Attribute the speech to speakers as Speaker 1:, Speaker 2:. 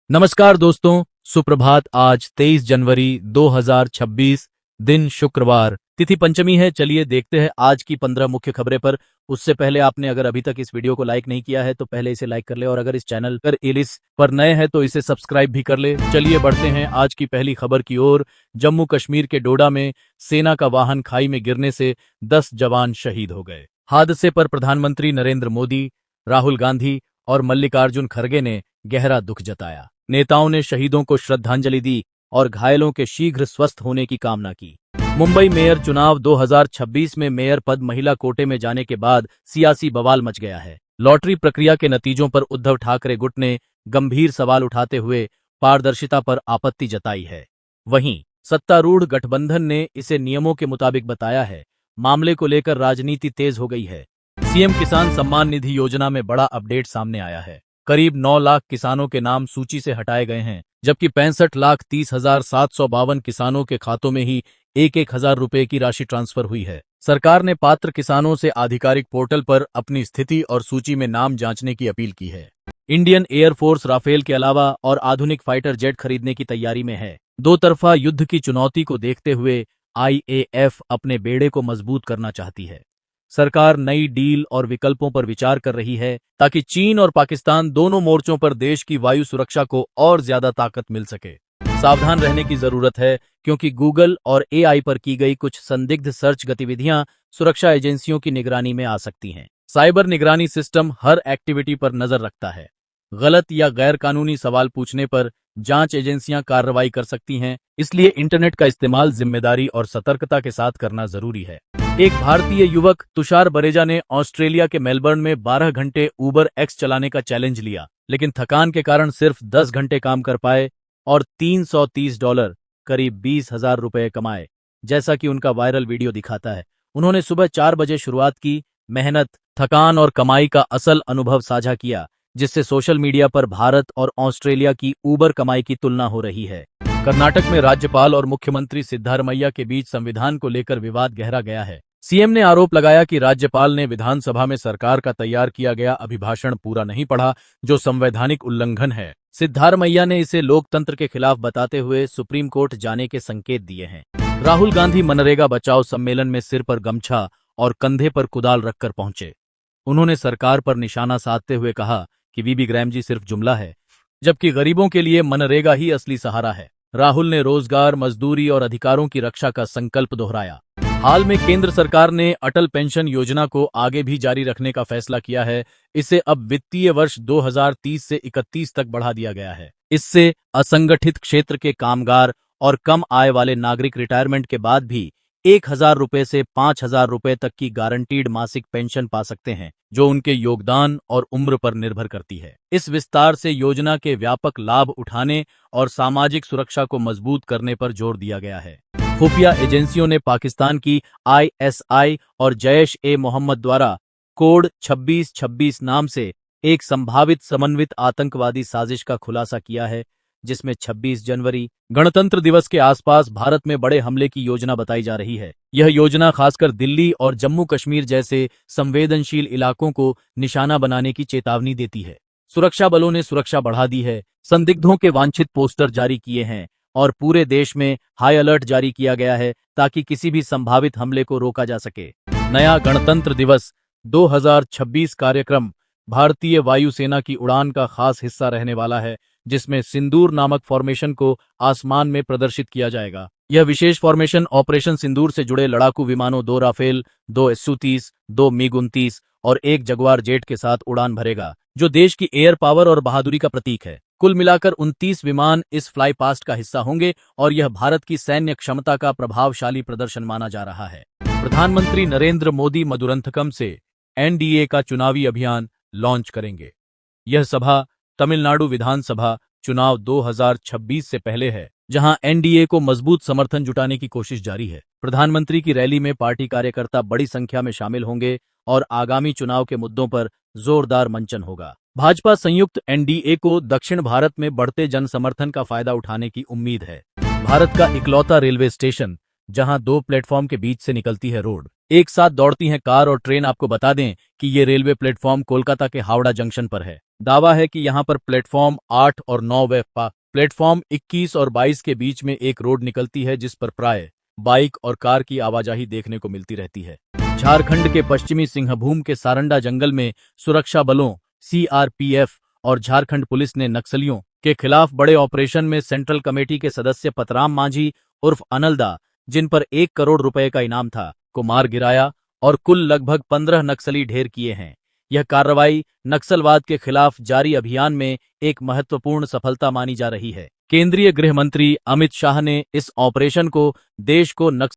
Speaker 1: नमस्कार दोस्तों, सुप्रभात। आज 23 जनवरी 2026, दिन शुक्रवार, तिथि पंचमी है। चलिए देखते हैं आज की 15 मुख्य खबरें पर। उससे पहले आपने अगर अभी तक इस वीडियो को लाइक नहीं किया है तो पहले इसे लाइक कर ले, और अगर इस चैनल पर इलिस पर नए हैं तो इसे सब्सक्राइब भी कर ले। चलिए बढ़ते हैं आज की पहली खबर की ओर। जम्मू कश्मीर के डोडा में सेना का वाहन खाई में गिरने से 10 जवान शहीद हो गए। हादसे पर प्रधानमंत्री नरेंद्र मोदी, राहुल गांधी और मल्लिकार्जुन खड़गे ने गहरा दुख जताया। नेताओं ने शहीदों को श्रद्धांजलि दी और घायलों के शीघ्र स्वस्थ होने की कामना की। मुंबई मेयर चुनाव 2026 में मेयर पद महिला कोटे में जाने के बाद सियासी बवाल मच गया है। लॉटरी प्रक्रिया के नतीजों पर उद्धव ठाकरे गुट ने गंभीर सवाल उठाते हुए पारदर्शिता पर आपत्ति जताई है। वहीं सत्तारूढ़ गठबंधन ने इसे नियमों के मुताबिक बताया है। मामले को लेकर राजनीति तेज हो गई है। सीएम किसान सम्मान निधि योजना में बड़ा अपडेट सामने आया है। करीब 9 लाख किसानों के नाम सूची से हटाए गए हैं, जबकि 65,30,752 किसानों के खातों में ही 1,000 रुपए की राशि ट्रांसफर हुई है। सरकार ने पात्र किसानों से आधिकारिक पोर्टल पर अपनी स्थिति और सूची में नाम जांचने की अपील की है। इंडियन एयरफोर्स राफेल के अलावा और आधुनिक फाइटर जेट खरीदने की तैयारी में है। दो तरफा युद्ध की चुनौती को देखते हुए आईएएफ अपने बेड़े को मजबूत करना चाहती है। सरकार नई डील और विकल्पों पर विचार कर रही है ताकि चीन और पाकिस्तान दोनों मोर्चों पर देश की वायु सुरक्षा को और ज्यादा ताकत मिल सके। सावधान रहने की जरूरत है, क्योंकि गूगल और एआई पर की गई कुछ संदिग्ध सर्च गतिविधियां सुरक्षा एजेंसियों की निगरानी में आ सकती हैं। साइबर निगरानी सिस्टम हर एक्टिविटी पर नजर रखता है। गलत या गैर कानूनी सवाल पूछने पर जांच एजेंसियां कार्रवाई कर सकती हैं, इसलिए इंटरनेट का इस्तेमाल जिम्मेदारी और सतर्कता के साथ करना जरूरी है। एक भारतीय युवक तुषार बरेजा ने ऑस्ट्रेलिया के मेलबर्न में 12 घंटे उबर एक्स चलाने का चैलेंज लिया, लेकिन थकान के कारण सिर्फ 10 घंटे काम कर पाए और $330 करीब 20,000 रुपए कमाए, जैसा कि उनका वायरल वीडियो दिखाता है। उन्होंने सुबह 4 बजे शुरुआत की, मेहनत, थकान और कमाई का असल अनुभव साझा किया, जिससे सोशल मीडिया पर भारत और ऑस्ट्रेलिया की उबर कमाई की तुलना हो रही है। कर्नाटक में राज्यपाल और मुख्यमंत्री सिद्धारमैया के बीच संविधान को लेकर विवाद गहरा गया है। सीएम ने आरोप लगाया कि राज्यपाल ने विधानसभा में सरकार का तैयार किया गया अभिभाषण पूरा नहीं पढ़ा, जो संवैधानिक उल्लंघन है। सिद्धारमैया ने इसे लोकतंत्र के खिलाफ बताते हुए सुप्रीम कोर्ट जाने के संकेत दिए हैं। राहुल गांधी मनरेगा बचाओ सम्मेलन में सिर पर गमछा और कंधे पर कुदाल रखकर पहुंचे। उन्होंने सरकार पर निशाना साधते हुए कहा कि बीबी ग्राम जी सिर्फ जुमला है, जबकि गरीबों के लिए मनरेगा ही असली सहारा है। राहुल ने रोजगार, मजदूरी और अधिकारों की रक्षा का संकल्प दोहराया। हाल में केंद्र सरकार ने अटल पेंशन योजना को आगे भी जारी रखने का फैसला किया है। इसे अब वित्तीय वर्ष 2030 से 31 तक बढ़ा दिया गया है। इससे असंगठित क्षेत्र के कामगार और कम आय वाले नागरिक रिटायरमेंट के बाद भी 1,000 रुपए से 5,000 रुपए तक की गारंटीड मासिक पेंशन पा सकते हैं, जो उनके योगदान और उम्र पर निर्भर करती है। इस विस्तार से योजना के व्यापक लाभ उठाने और सामाजिक सुरक्षा को मजबूत करने पर जोर दिया गया है। खुफिया एजेंसियों ने पाकिस्तान की आईएसआई और जैश-ए-मोहम्मद द्वारा कोड 2626 नाम से एक संभावित समन्वित आतंकवादी साजिश का खुलासा किया है, जिसमें 26 जनवरी गणतंत्र दिवस के आसपास भारत में बड़े हमले की योजना बताई जा रही है। यह योजना खासकर दिल्ली और जम्मू कश्मीर जैसे संवेदनशील इलाकों को निशाना बनाने की चेतावनी देती है। सुरक्षा बलों ने सुरक्षा बढ़ा दी है, संदिग्धों के वांछित पोस्टर जारी किए हैं और पूरे देश में हाई अलर्ट जारी किया गया है ताकि किसी भी संभावित हमले को रोका जा सके। नया गणतंत्र दिवस 2026 कार्यक्रम भारतीय वायुसेना की उड़ान का खास हिस्सा रहने वाला है, जिसमें सिंदूर नामक फॉर्मेशन को आसमान में प्रदर्शित किया जाएगा। यह विशेष फॉर्मेशन ऑपरेशन सिंदूर से जुड़े लड़ाकू विमानों 2 राफेल, 2 SU-30, 2 MiG-29 और 1 जगुआर जेट के साथ उड़ान भरेगा, जो देश की एयर पावर और बहादुरी का प्रतीक है। कुल मिलाकर 29 विमान इस फ्लाई पास्ट का हिस्सा होंगे और यह भारत की सैन्य क्षमता का प्रभावशाली प्रदर्शन माना जा रहा है। प्रधानमंत्री नरेंद्र मोदी मदुरंथकम से एनडीए का चुनावी अभियान लॉन्च करेंगे। यह सभा तमिलनाडु विधानसभा चुनाव 2026 से पहले है, जहां एनडीए को मजबूत समर्थन जुटाने की कोशिश जारी है। प्रधानमंत्री की रैली में पार्टी कार्यकर्ता बड़ी संख्या में शामिल होंगे और आगामी चुनाव के मुद्दों पर जोरदार मंचन होगा। भाजपा संयुक्त एनडीए को दक्षिण भारत में बढ़ते जन समर्थन का फायदा उठाने की उम्मीद है। भारत का इकलौता रेलवे स्टेशन, जहां 2 प्लेटफॉर्म के बीच से निकलती है रोड, एक साथ दौड़ती हैं कार और ट्रेन। आपको बता दें कि ये रेलवे प्लेटफॉर्म कोलकाता के हावड़ा जंक्शन पर है। दावा है कि यहाँ पर प्लेटफॉर्म 8 और 9 व प्लेटफॉर्म 21 और 22 के बीच में एक रोड निकलती है जिस पर प्राय बाइक और कार की आवाजाही देखने को मिलती रहती है। झारखंड के पश्चिमी सिंहभूम के सारंडा जंगल में सुरक्षा बलों सीआरपीएफ और झारखंड पुलिस ने नक्सलियों के खिलाफ बड़े ऑपरेशन में सेंट्रल कमेटी के सदस्य पतराम मांझी उर्फ अनलदा, जिन पर 1 करोड़ रुपए का इनाम था, को मार गिराया और कुल लगभग 15 नक्सली ढेर किए हैं। यह कार्रवाई नक्सलवाद के खिलाफ जारी अभियान में एक महत्वपूर्ण सफलता मानी जा रही है। केंद्रीय गृह मंत्री अमित शाह ने इस ऑपरेशन को देश को नक्सल